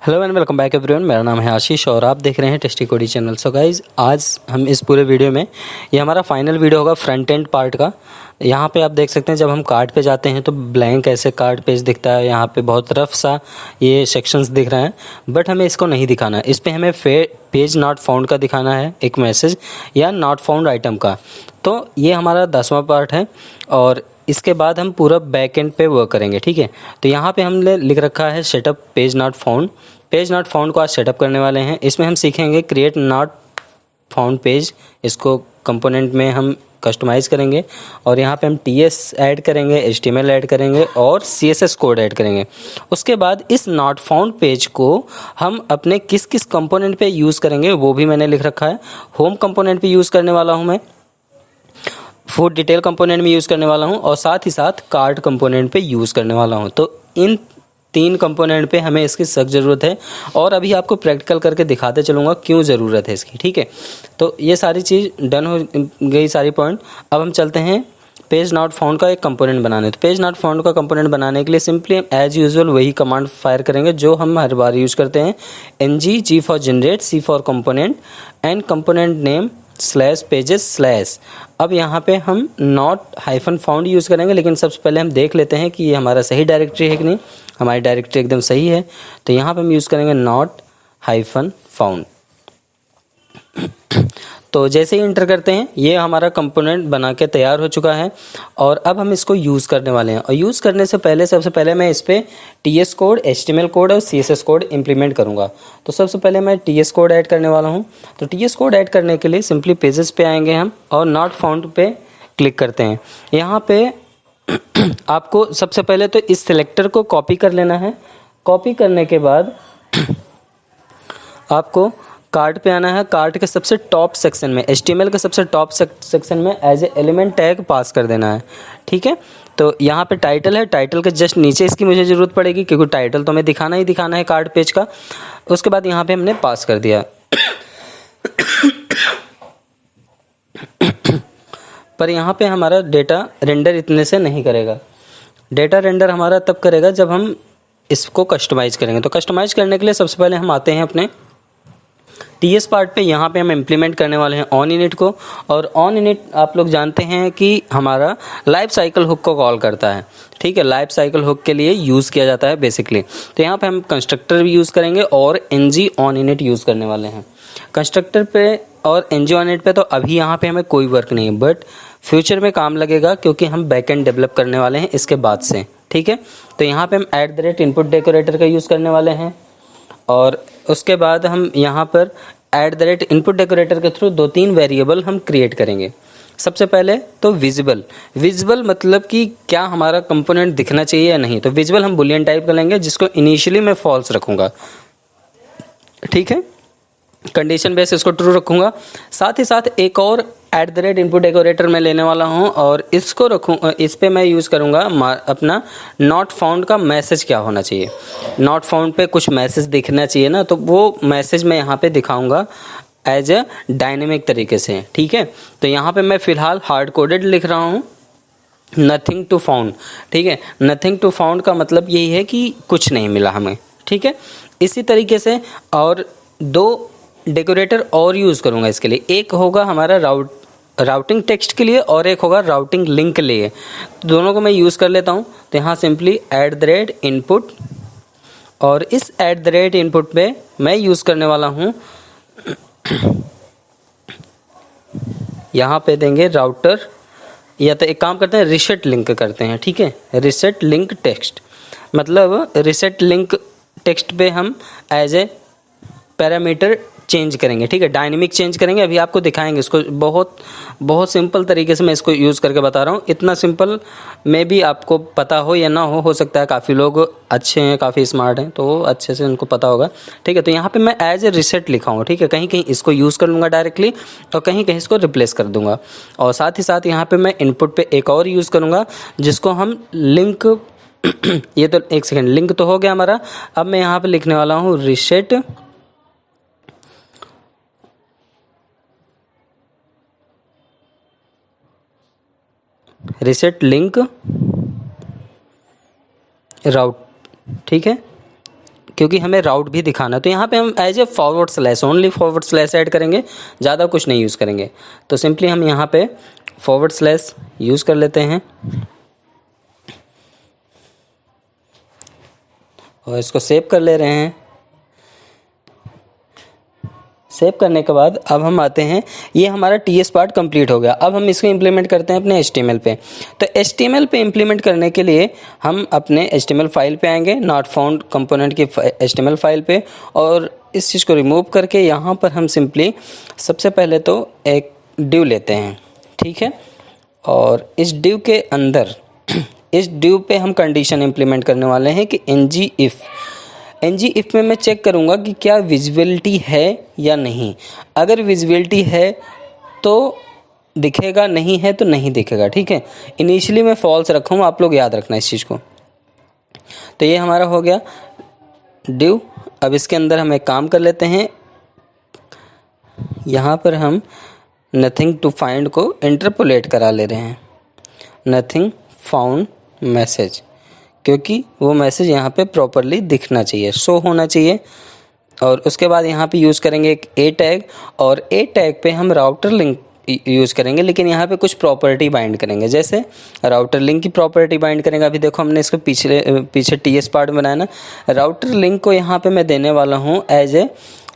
Hello and welcome back everyone. मेरा नाम है आशीष और आप देख रहे हैं टेस्टी कोडी चैनल। सो गाइज़, आज हम इस पूरे वीडियो में ये हमारा फाइनल वीडियो होगा फ्रंट एंड पार्ट का। यहाँ पे आप देख सकते हैं जब हम कार्ड पे जाते हैं तो ब्लैंक ऐसे कार्ड पेज दिखता है। यहाँ पे बहुत रफ सा ये सेक्शंस दिख रहे हैं, बट हमें इसको नहीं दिखाना है। इस पर हमें पेज नॉट फाउंड का दिखाना है, एक मैसेज या नॉट फाउंड आइटम का। तो ये हमारा 10वां पार्ट है और इसके बाद हम पूरा बैक एंड पे वर्क करेंगे। ठीक है, तो यहाँ पे हमने लिख रखा है setup page not found. Page not found को आज सेटअप करने वाले हैं। इसमें हम सीखेंगे क्रिएट नॉट फाउंड पेज। इसको कंपोनेंट में हम कस्टमाइज़ करेंगे और यहाँ पे हम TS ऐड करेंगे, HTML ऐड करेंगे और CSS कोड ऐड करेंगे। उसके बाद इस नॉट फाउंड पेज को हम अपने किस किस कंपोनेंट पे यूज़ करेंगे वो भी मैंने लिख रखा है। होम कंपोनेंट पे यूज़ करने वाला हूँ मैं, फूड डिटेल कंपोनेंट में यूज़ करने वाला हूँ और साथ ही साथ कार्ड कंपोनेंट पे यूज़ करने वाला हूँ। तो इन 3 कंपोनेंट पे हमें इसकी सख्त ज़रूरत है और अभी आपको प्रैक्टिकल करके दिखाते चलूँगा क्यों ज़रूरत है इसकी। ठीक है, तो ये सारी चीज़ डन हो गई, सारी पॉइंट। अब हम चलते हैं पेज नॉट फाउंड का एक कंपोनेंट बनाने। तो पेज नॉट फाउंड का कंपोनेंट बनाने के लिए सिंपली हम एज यूजुअल वही कमांड फायर करेंगे जो हम हर बार यूज़ करते हैं। NG for generate, C for component and component name /pages/। अब यहाँ पे हम नॉट हाइफन फाउंड यूज़ करेंगे, लेकिन सबसे पहले हम देख लेते हैं कि ये हमारा सही डायरेक्टरी है कि नहीं। हमारी डायरेक्टरी एकदम सही है, तो यहाँ पे हम यूज़ करेंगे नॉट हाइफन फाउंड। तो जैसे ही इंटर करते हैं ये हमारा कंपोनेंट बना के तैयार हो चुका है और अब हम इसको यूज़ करने वाले हैं। और यूज़ करने से पहले सबसे पहले मैं इस पर TS कोड, HTML कोड और CSS कोड इम्प्लीमेंट करूँगा। तो सबसे पहले मैं TS कोड ऐड करने वाला हूँ। तो TS कोड ऐड करने के लिए सिंपली पेजेस पे आएंगे हम और नॉट फाउंड पे क्लिक करते हैं। यहाँ पे आपको सबसे पहले तो इस सिलेक्टर को कॉपी कर लेना है। कॉपी करने के बाद आपको कार्ड पे आना है। कार्ड के सबसे टॉप सेक्शन में, HTML के सबसे टॉप सेक्शन में एज ए एलिमेंट टैग पास कर देना है। ठीक है, तो यहाँ पे टाइटल है, टाइटल के जस्ट नीचे इसकी मुझे ज़रूरत पड़ेगी क्योंकि टाइटल तो हमें दिखाना ही दिखाना है कार्ड पेज का। उसके बाद यहाँ पे हमने पास कर दिया पर यहाँ पे हमारा डेटा रेंडर इतने से नहीं करेगा। डेटा रेंडर हमारा तब करेगा जब हम इसको कस्टमाइज़ करेंगे। तो कस्टमाइज़ करने के लिए सबसे पहले हम आते हैं अपने TS पार्ट पे। यहाँ पे हम इम्प्लीमेंट करने वाले हैं ऑन इनिट को। और ऑन इनिट आप लोग जानते हैं कि हमारा लाइफ साइकिल हुक को कॉल करता है। ठीक है, लाइफ साइकिल हुक के लिए यूज़ किया जाता है बेसिकली। तो यहाँ पे हम कंस्ट्रक्टर भी यूज़ करेंगे और NG ऑन इनिट यूज़ करने वाले हैं। कंस्ट्रक्टर पे और NG ऑन इनिट पे तो अभी यहाँ पे हमें कोई वर्क नहीं है, बट फ्यूचर में काम लगेगा क्योंकि हम बैकएंड डेवलप करने वाले हैं इसके बाद से। ठीक है, तो यहाँ पे हम @input डेकोरेटर का यूज़ करने वाले हैं और उसके बाद हम यहाँ पर @input डेकोरेटर के थ्रू 2-3 वेरिएबल हम क्रिएट करेंगे। सबसे पहले तो विजुअल मतलब कि क्या हमारा कंपोनेंट दिखना चाहिए या नहीं। तो विजुअल हम बुलियन टाइप कर लेंगे जिसको इनिशियली मैं फॉल्स रखूँगा। ठीक है, कंडीशन बेस इसको ट्रू रखूँगा। साथ ही साथ एक और @input डेकोरेटर मैं लेने वाला हूँ और इसको रखूँ, इस पे मैं यूज़ करूँगा अपना नॉट फाउंड का मैसेज क्या होना चाहिए। नॉट फाउंड पे कुछ मैसेज दिखना चाहिए ना, तो वो मैसेज मैं यहाँ पे दिखाऊँगा एज ए डायनेमिक तरीके से। ठीक है, तो यहाँ पे मैं फ़िलहाल हार्ड कोडेड लिख रहा हूँ नथिंग टू फाउंड। ठीक है, नथिंग टू फाउंड का मतलब यही है कि कुछ नहीं मिला हमें। ठीक है, इसी तरीके से और 2 डेकोरेटर और यूज़ करूँगा इसके लिए। एक होगा हमारा राउटिंग टेक्स्ट के लिए और एक होगा राउटिंग लिंक के लिए। तो दोनों को मैं यूज़ कर लेता हूँ। तो यहाँ सिंपली @input और इस @input पे मैं यूज़ करने वाला हूँ यहाँ पे देंगे राउटर, या तो एक काम करते हैं रीसेट लिंक करते हैं। ठीक है, रीसेट लिंक टेक्स्ट मतलब रीसेट लिंक टेक्स्ट पे हम एज ए पैरामीटर चेंज करेंगे। ठीक है, डायनेमिक चेंज करेंगे। अभी आपको दिखाएंगे इसको, बहुत सिंपल तरीके से मैं इसको यूज़ करके बता रहा हूँ। इतना सिंपल में भी आपको पता हो या ना हो सकता है काफ़ी लोग अच्छे हैं, काफ़ी स्मार्ट हैं तो अच्छे से उनको पता होगा। ठीक है, तो यहाँ पे मैं एज ए रीसेट लिखा हूँ। ठीक है, कहीं कहीं इसको यूज़ कर लूँगा डायरेक्टली और कहीं कहीं इसको रिप्लेस कर दूँगा। और साथ ही साथ यहाँ पर मैं इनपुट पर एक और यूज़ करूँगा जिसको हम लिंक ये तो एक सेकेंड, लिंक तो हो गया हमारा। अब मैं यहाँ पर लिखने वाला हूँ रीसेट लिंक राउट। ठीक है, क्योंकि हमें राउट भी दिखाना है, तो यहाँ पे हम as a forward slash, only forward slash add करेंगे, ज़्यादा कुछ नहीं यूज़ करेंगे। तो सिंपली हम यहाँ पे फॉरवर्ड स्लैश यूज़ कर लेते हैं और इसको सेव कर ले रहे हैं। सेव करने के बाद अब हम आते हैं, ये हमारा टीएस पार्ट कंप्लीट हो गया। अब हम इसको इम्प्लीमेंट करते हैं अपने एचटीएमएल पे। तो एचटीएमएल पे इम्प्लीमेंट करने के लिए हम अपने एचटीएमएल फाइल पे आएंगे, नॉट फाउंड कंपोनेंट की एचटीएमएल फाइल पे, और इस चीज़ को रिमूव करके यहाँ पर हम सिंपली सबसे पहले तो एक डिव लेते हैं, ठीक है। और इस डिव के अंदर इस डिव पे हम कंडीशन इम्प्लीमेंट करने वाले हैं कि एनजी इफ़ में मैं चेक करूँगा कि क्या विजिबिलिटी है या नहीं। अगर विजिबिलिटी है तो दिखेगा, नहीं है तो नहीं दिखेगा, ठीक है। इनिशियली मैं फॉल्स रखा हूँ, आप लोग याद रखना इस चीज़ को। तो ये हमारा हो गया डिव। अब इसके अंदर हम एक काम कर लेते हैं, यहाँ पर हम नथिंग टू फाइंड को इंटरपोलेट करा ले रहे हैं, नथिंग फाउंड मैसेज, क्योंकि वो मैसेज यहाँ पे प्रॉपरली दिखना चाहिए, शो होना चाहिए। और उसके बाद यहाँ पे यूज़ करेंगे एक ए टैग, और ए टैग पे हम राउटर लिंक यूज़ करेंगे, लेकिन यहाँ पे कुछ प्रॉपर्टी बाइंड करेंगे। जैसे राउटर लिंक की प्रॉपर्टी बाइंड करेंगे। अभी देखो हमने इसको पीछे टीएस पार्ट बनाया ना, राउटर लिंक को यहाँ पे मैं देने वाला हूँ as a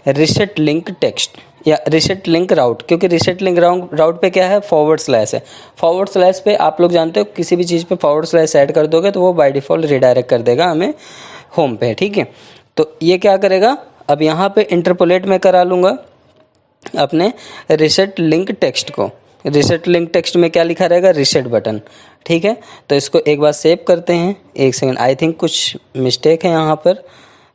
reset link text या रिसेट लिंक राउट, क्योंकि रिसेट लिंक राउट पे क्या है, फॉरवर्ड स्लैश है। फॉरवर्ड स्लैश पे आप लोग जानते हो किसी भी चीज़ पे फॉरवर्ड स्लैश ऐड कर दोगे तो वो बाय डिफ़ॉल्ट रिडायरेक्ट कर देगा हमें होम पे, ठीक है। तो ये क्या करेगा, अब यहाँ पे इंटरपोलेट में करा लूँगा अपने रिसेट लिंक टेक्स्ट को। रिसेट लिंक टेक्स्ट में क्या लिखा रहेगा, रिसेट बटन, ठीक है। तो इसको एक बार सेव करते हैं, एक सेकेंड, आई थिंक कुछ मिस्टेक है यहाँ पर।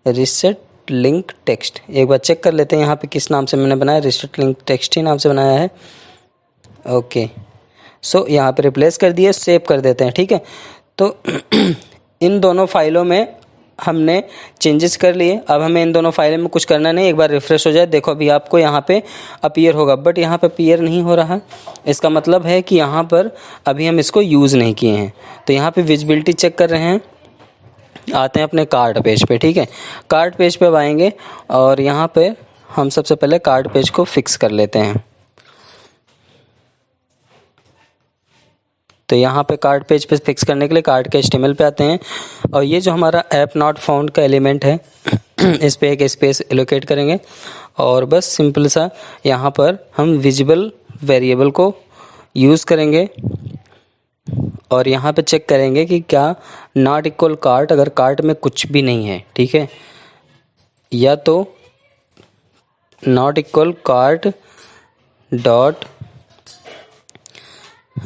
रिसेट लिंक टेक्स्ट एक बार चेक कर लेते हैं यहाँ पे किस नाम से मैंने बनाया, रिसेट लिंक टेक्स्ट ही नाम से बनाया है, ओके। सो यहाँ पे रिप्लेस कर दिए, सेव कर देते हैं, ठीक है। तो इन दोनों फाइलों में हमने चेंजेस कर लिए। अब हमें इन दोनों फाइलों में कुछ करना नहीं, एक बार रिफ्रेश हो जाए, देखो अभी आपको यहाँ पे अपीयर होगा, बट यहाँ पे अपीयर नहीं हो रहा। इसका मतलब है कि यहाँ पर अभी हम इसको यूज़ नहीं किए हैं। तो यहाँ पे विजिबिलिटी चेक कर रहे हैं, आते हैं अपने कार्ड पेज पे, ठीक है। कार्ड पेज पे अब आएंगे और यहाँ पे हम सबसे पहले कार्ड पेज को फिक्स कर लेते हैं। तो यहाँ पे कार्ड पेज पे फिक्स करने के लिए कार्ड के HTML पे आते हैं, और ये जो हमारा ऐप नॉट फाउंड का एलिमेंट है इस पे एक स्पेस एलोकेट करेंगे, और बस सिंपल सा यहाँ पर हम विजिबल वेरिएबल को यूज़ करेंगे, और यहाँ पे चेक करेंगे कि क्या नॉट इक्वल कार्ट, अगर कार्ट में कुछ भी नहीं है, ठीक है, या तो not equal cart dot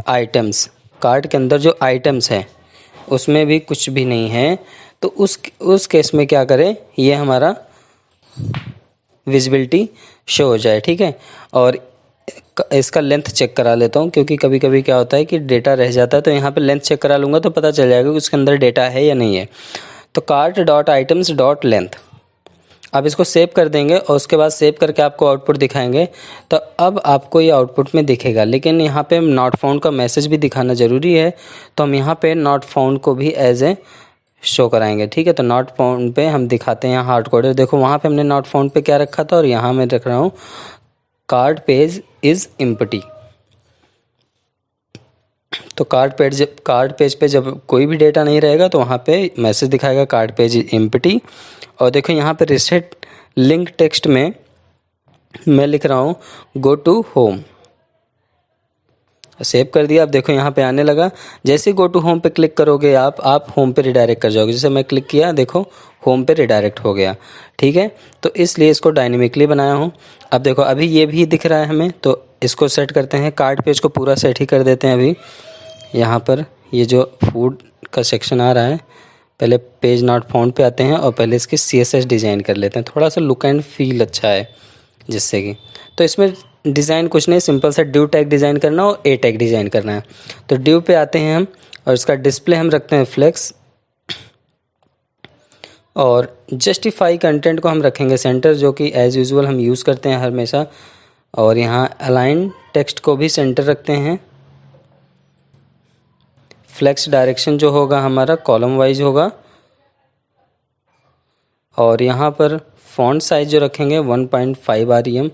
items, cart के अंदर जो आइटम्स है उसमें भी कुछ भी नहीं है, तो उस केस में क्या करें, ये हमारा विजिबिलिटी शो हो जाए, ठीक है। और इसका लेंथ चेक करा लेता हूँ, क्योंकि कभी कभी क्या होता है कि डेटा रह जाता है, तो यहाँ पे लेंथ चेक करा लूँगा तो पता चल जाएगा कि उसके अंदर डेटा है या नहीं है। तो cart dot items dot length, अब इसको सेव कर देंगे और उसके बाद सेव करके आपको आउटपुट दिखाएंगे। तो अब आपको ये आउटपुट में दिखेगा, लेकिन यहाँ पे नॉट फाउंड का मैसेज भी दिखाना ज़रूरी है, तो हम यहाँ पे नॉट फाउंड को भी एज ए शो कराएंगे, ठीक है। तो नॉट फाउंड पे हम दिखाते हैं यहाँ हार्ड कोडेड, देखो वहाँ पे हमने नॉट फाउंड पे क्या रखा था और यहाँ मैं रख रहा हूँ कार्ड पेज इज़ एम्प्टी। तो कार्ड पेज पे जब कोई भी डेटा नहीं रहेगा तो वहाँ पे मैसेज दिखाएगा कार्ड पेज इज एम्प्टी। और देखो यहाँ पे रिसेट लिंक टेक्स्ट में मैं लिख रहा हूँ गो टू होम, सेव कर दिया। अब देखो यहाँ पे आने लगा, जैसे गो टू होम पे क्लिक करोगे आप होम पे रिडायरेक्ट कर जाओगे। जैसे मैं क्लिक किया, देखो होम पे रिडायरेक्ट हो गया, ठीक है। तो इसलिए इसको डायनेमिकली बनाया हूँ। अब देखो अभी ये भी दिख रहा है हमें, तो इसको सेट करते हैं, कार्ड पेज को पूरा सेट ही कर देते हैं। अभी यहाँ पर ये जो फूड का सेक्शन आ रहा है, पहले पेज नॉट फाउंड पे आते हैं और पहले इसकी CSS डिज़ाइन कर लेते हैं, थोड़ा सा लुक एंड फील अच्छा है जिससे कि। तो इसमें डिज़ाइन कुछ नहीं, सिंपल सा ड्यू टैग डिज़ाइन करना और ए टैग डिज़ाइन करना है। तो ड्यू पे आते हैं हम और इसका डिस्प्ले हम रखते हैं फ्लेक्स, और जस्टिफाई कंटेंट को हम रखेंगे सेंटर, जो कि एज़ यूजुअल हम यूज़ करते हैं हमेशा। और यहाँ अलाइन टेक्स्ट को भी सेंटर रखते हैं। फ्लेक्स डायरेक्शन जो होगा हमारा कॉलम वाइज होगा, और यहाँ पर फ़ॉन्ट साइज़ जो रखेंगे 1.5 REM।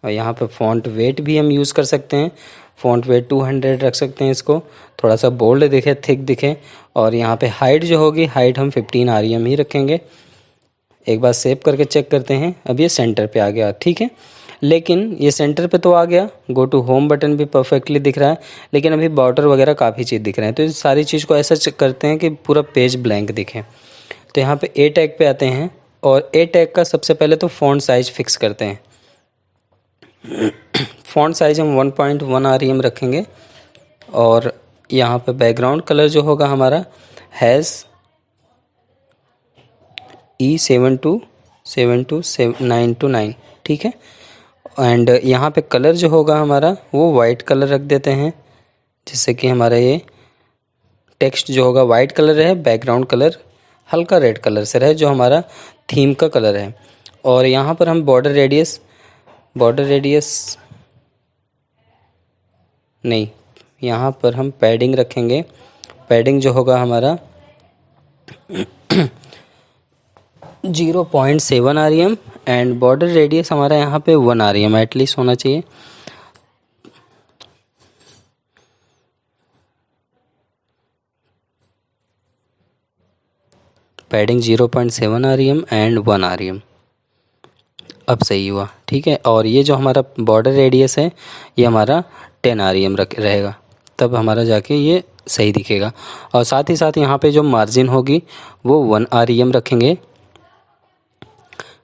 और यहाँ पे फ़ॉन्ट वेट भी हम यूज़ कर सकते हैं, फ़ॉन्ट वेट 200 रख सकते हैं, इसको थोड़ा सा बोल्ड दिखे, थिक दिखे। और यहाँ पे हाइट जो होगी, हाइट हम 15 REM ही रखेंगे। एक बार सेव करके चेक करते हैं। अब ये सेंटर पे आ गया, ठीक है। लेकिन ये सेंटर पे तो आ गया, गो टू होम बटन भी परफेक्टली दिख रहा है, लेकिन अभी बॉर्डर वगैरह काफ़ी चीज़ दिख रहे हैं। तो इस सारी चीज़ को ऐसा चेक करते हैं कि पूरा पेज ब्लैंक दिखे। तो यहाँ पे ए टैग पे आते हैं और ए टैग का सबसे पहले तो फ़ॉन्ट साइज़ फिक्स करते हैं। फ़ॉन्ट साइज़ हम 1.1 REM रखेंगे। और यहाँ पे बैकग्राउंड कलर जो होगा हमारा हैज़ E7272929, ठीक है। एंड यहाँ पे कलर जो होगा हमारा वो वाइट कलर रख देते हैं, जिससे कि हमारा ये टेक्स्ट जो होगा वाइट कलर रहे, बैकग्राउंड कलर हल्का रेड कलर से रहे, जो हमारा थीम का कलर है। और यहाँ पर हम बॉर्डर रेडियस नहीं, यहाँ पर हम पैडिंग रखेंगे। पैडिंग जो होगा हमारा 0.7 REM एंड बॉर्डर रेडियस हमारा यहाँ पे 1 REM एटलीस्ट होना चाहिए। Padding 0.7 REM and 1 REM। अब सही हुआ, ठीक है। और ये जो हमारा बॉर्डर रेडियस है ये हमारा 10 REM रहेगा, तब हमारा जाके ये सही दिखेगा। और साथ ही साथ यहाँ पे जो मार्जिन होगी वो 1 REM रखेंगे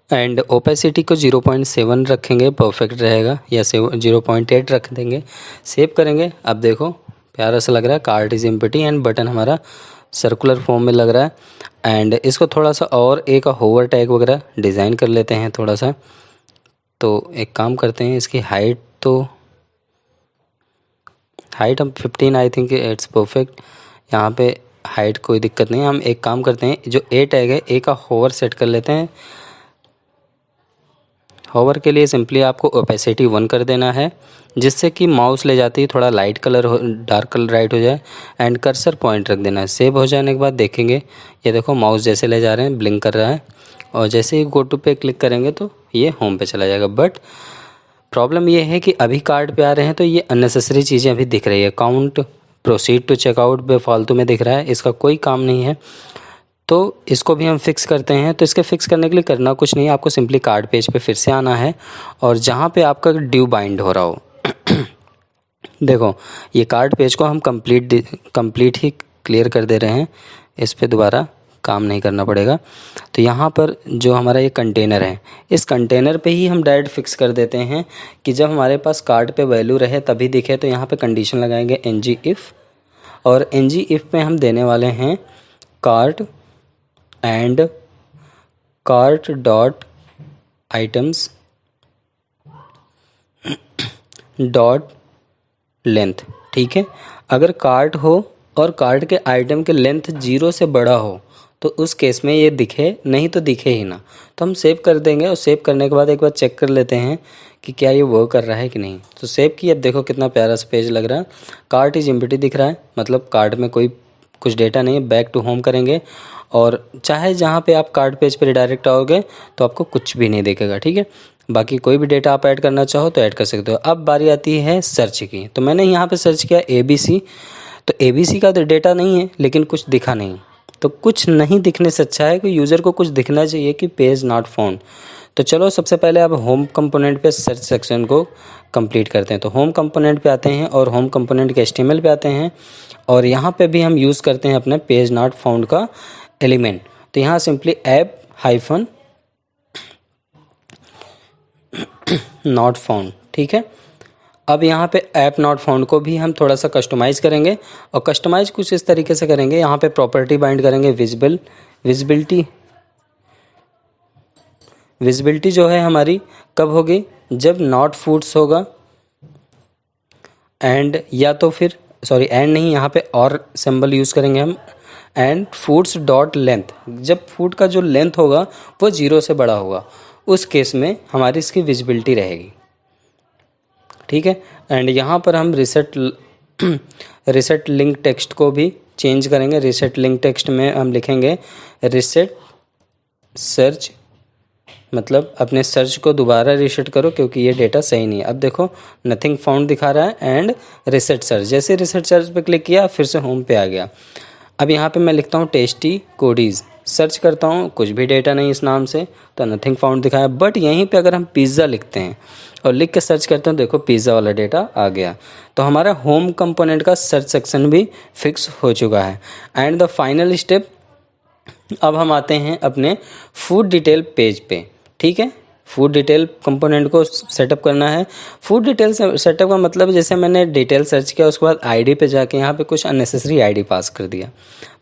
एंड ओपेसिटी को 0.7 रखेंगे, परफेक्ट रहेगा। या 0.8 रख देंगे, सेव करेंगे। अब देखो प्यारा सा लग रहा है, cart is empty and button हमारा सर्कुलर फॉर्म में लग रहा है। एंड इसको थोड़ा सा और एक होवर टैग वगैरह डिज़ाइन कर लेते हैं थोड़ा सा। तो एक काम करते हैं, इसकी हाइट हम 15, आई थिंक इट्स परफेक्ट। यहाँ पे हाइट कोई दिक्कत नहीं है। हम एक काम करते हैं, जो ए टैग है ए का होवर सेट कर लेते हैं। होवर के लिए सिंपली आपको ओपेसिटी 1 कर देना है, जिससे कि माउस ले जाते ही थोड़ा लाइट कलर हो, डार्क कलर राइट हो जाए। एंड कर्सर पॉइंट रख देना है। सेव हो जाने के बाद देखेंगे, ये देखो माउस जैसे ले जा रहे हैं ब्लिंक कर रहा है। और जैसे ही गो टू पे क्लिक करेंगे तो ये होम पे चला जाएगा। बट प्रॉब्लम ये है कि अभी कार्ड पे आ रहे हैं तो ये अननेसेसरी चीज़ें अभी दिख रही है। काउंट, प्रोसीड टू चेकआउट बेफालतू में दिख रहा है, इसका कोई काम नहीं है। तो इसको भी हम फिक्स करते हैं। तो इसके फिक्स करने के लिए करना कुछ नहीं है, आपको सिंपली कार्ड पेज पे फिर से आना है और जहाँ पे आपका ड्यू बाइंड हो रहा हो देखो ये कार्ड पेज को हम कंप्लीट ही क्लियर कर दे रहे हैं, इस पे दोबारा काम नहीं करना पड़ेगा। तो यहाँ पर जो हमारा ये कंटेनर है, इस कंटेनर पे ही हम डायरेक्ट फिक्स कर देते हैं कि जब हमारे पास कार्ड पे वैल्यू रहे तभी दिखे। तो यहाँ पे कंडीशन लगाएंगे ng if, और ng if पे हम देने वाले हैं cart and cart dot items dot length, ठीक है। अगर कार्ट हो और कार्ट के आइटम के लेंथ 0 से बड़ा हो तो उस केस में ये दिखे, नहीं तो दिखे ही ना। तो हम सेव कर देंगे और सेव करने के बाद एक बार चेक कर लेते हैं कि क्या ये वर्क कर रहा है कि नहीं। तो सेव की, अब देखो कितना प्यारा सा पेज लग रहा है। कार्ट इज एम्प्टी दिख रहा है, मतलब कार्ट में कोई कुछ डेटा नहीं है। बैक टू होम करेंगे और चाहे जहाँ पे आप कार्ड पेज पे रिडायरेक्ट आओगे तो आपको कुछ भी नहीं दिखेगा, ठीक है। बाकी कोई भी डेटा आप ऐड करना चाहो तो ऐड कर सकते हो। अब बारी आती है सर्च की। तो मैंने यहाँ पे सर्च किया ABC। तो ABC का तो डेटा नहीं है, लेकिन कुछ दिखा नहीं। तो कुछ नहीं दिखने से अच्छा है कि यूज़र को कुछ दिखना चाहिए कि पेज नॉट फाउंड। तो चलो सबसे पहले अब होम कंपोनेंट पे सर्च सेक्शन को कंप्लीट करते हैं। तो होम कंपोनेंट पे आते हैं और होम कंपोनेंट के HTML पे आते हैं और यहाँ पे भी हम यूज़ करते हैं अपने पेज नॉट फाउंड का एलिमेंट। तो यहाँ simply app hyphen not found, ठीक है। अब यहाँ पे ऐप नॉट फाउंड को भी हम थोड़ा सा कस्टमाइज़ करेंगे और कस्टमाइज़ कुछ इस तरीके से करेंगे। यहाँ पे प्रॉपर्टी बाइंड करेंगे विजिबिलिटी जो है हमारी कब होगी, जब नॉट फूड्स होगा एंड, या तो फिर सॉरी एंड नहीं, यहाँ पे और सिंबल यूज़ करेंगे हम, एंड फूड्स डॉट लेंथ, जब फूड का जो लेंथ होगा वो 0 से बड़ा होगा, उस केस में हमारी इसकी विजिबिलिटी रहेगी, ठीक है। एंड यहाँ पर हम रिसेट लिंक टेक्स्ट को भी चेंज करेंगे। रिसेट लिंक टेक्स्ट में हम लिखेंगे रिसेट सर्च मतलब अपने सर्च को दोबारा रीसेट करो क्योंकि ये डेटा सही नहीं है। अब देखो नथिंग फाउंड दिखा रहा है एंड रीसेट सर्च। जैसे रीसेट सर्च पे क्लिक किया फिर से होम पे आ गया। अब यहाँ पे मैं लिखता हूँ टेस्टी कोडीज़, सर्च करता हूँ, कुछ भी डेटा नहीं इस नाम से, तो नथिंग फाउंड दिखाया। बट यहीं पे अगर हम पिज़्ज़ा लिखते हैं और लिख के सर्च करते हैं, देखो पिज़्ज़ा वाला डेटा आ गया। तो हमारा होम कंपोनेंट का सर्च सेक्शन भी फिक्स हो चुका है। एंड द फाइनल स्टेप, अब हम आते हैं अपने फूड डिटेल पेज पे। ठीक है, फूड डिटेल कंपोनेंट को सेटअप करना है। फूड डिटेल सेटअप का मतलब जैसे मैंने डिटेल सर्च किया उसके बाद आईडी पे जाके यहाँ पे कुछ अननेसेसरी आईडी पास कर दिया।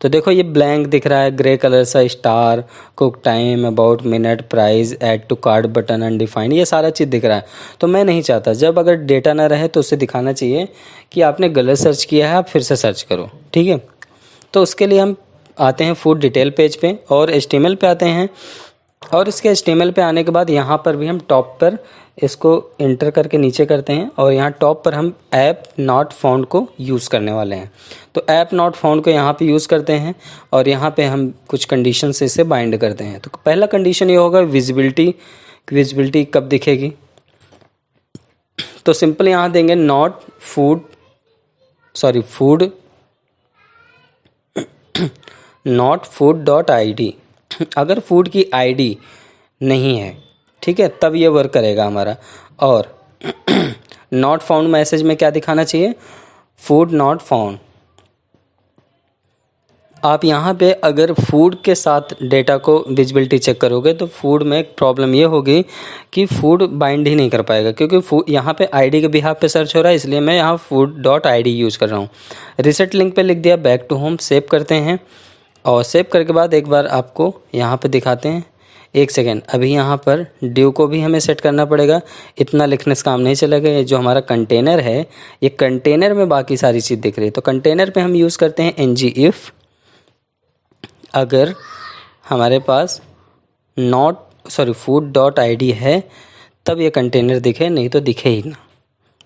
तो देखो ये ब्लैंक दिख रहा है, ग्रे कलर सा, star, cook time, about minute, price, add to cart button, undefined, ये सारा चीज़ दिख रहा है। तो मैं नहीं चाहता, जब अगर डेटा ना रहे तो उसे दिखाना चाहिए कि आपने गलत सर्च किया है, आप फिर से सर्च करो। ठीक है, तो उसके लिए हम आते हैं फूड डिटेल पेज पे और HTML पे आते हैं। और इसके HTML पे आने के बाद यहाँ पर भी हम टॉप पर इसको इंटर करके नीचे करते हैं और यहाँ टॉप पर हम ऐप नॉट फाउंड को यूज़ करने वाले हैं। तो ऐप नॉट फाउंड को यहाँ पे यूज़ करते हैं और यहाँ पे हम कुछ कंडीशन से इसे बाइंड करते हैं। तो पहला कंडीशन ये होगा विजिबिलिटी, विजिबिलिटी कब दिखेगी। तो सिंपल यहाँ देंगे not food not food dot ID। अगर फूड की ID नहीं है, ठीक है, तब ये वर्क करेगा हमारा। और नॉट फाउंड मैसेज में क्या दिखाना चाहिए, फूड नॉट फाउंड। आप यहाँ पे अगर फूड के साथ डेटा को विजिबिलिटी चेक करोगे तो फूड में एक प्रॉब्लम ये होगी कि फूड बाइंड ही नहीं कर पाएगा क्योंकि फूड यहाँ पे ID के बिहाफ पे सर्च हो रहा है, इसलिए मैं यहाँ फूड डॉट ID यूज़ कर रहा हूँ। रिसेट लिंक पे लिख दिया, बैक टू होम, सेव करते हैं। और सेव करके बाद एक बार आपको यहाँ पे दिखाते हैं। एक सेकेंड, अभी यहाँ पर ड्यू को भी हमें सेट करना पड़ेगा, इतना लिखने से काम नहीं चलेगा। ये जो हमारा कंटेनर है, ये कंटेनर में बाकी सारी चीज़ दिख रही है। तो कंटेनर पे हम यूज़ करते हैं ng-if। अगर हमारे पास फूड डॉट ID है तब ये कंटेनर दिखे, नहीं तो दिखे ही ना।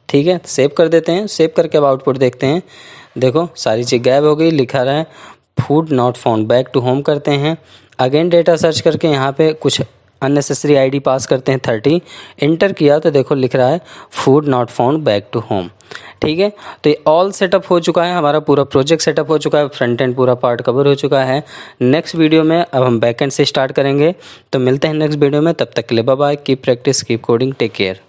ठीक है, सेव कर देते हैं। सेव करके अब आउटपुट देखते हैं। देखो सारी चीज़ गायब हो गई, लिखा रहा है food not found. Back to home करते हैं, अगेन डेटा सर्च करके यहाँ पे कुछ अननेसेसरी ID पास करते हैं 30, इंटर किया तो देखो लिख रहा है food not found, back to home. ठीक है, तो ये ऑल सेटअप हो चुका है, हमारा पूरा प्रोजेक्ट सेटअप हो चुका है, फ्रंट एंड पूरा पार्ट कवर हो चुका है। नेक्स्ट वीडियो में अब हम बैक एंड से स्टार्ट करेंगे। तो मिलते हैं नेक्स्ट वीडियो में, तब तक के लिए bye bye, keep practice, keep coding, take care.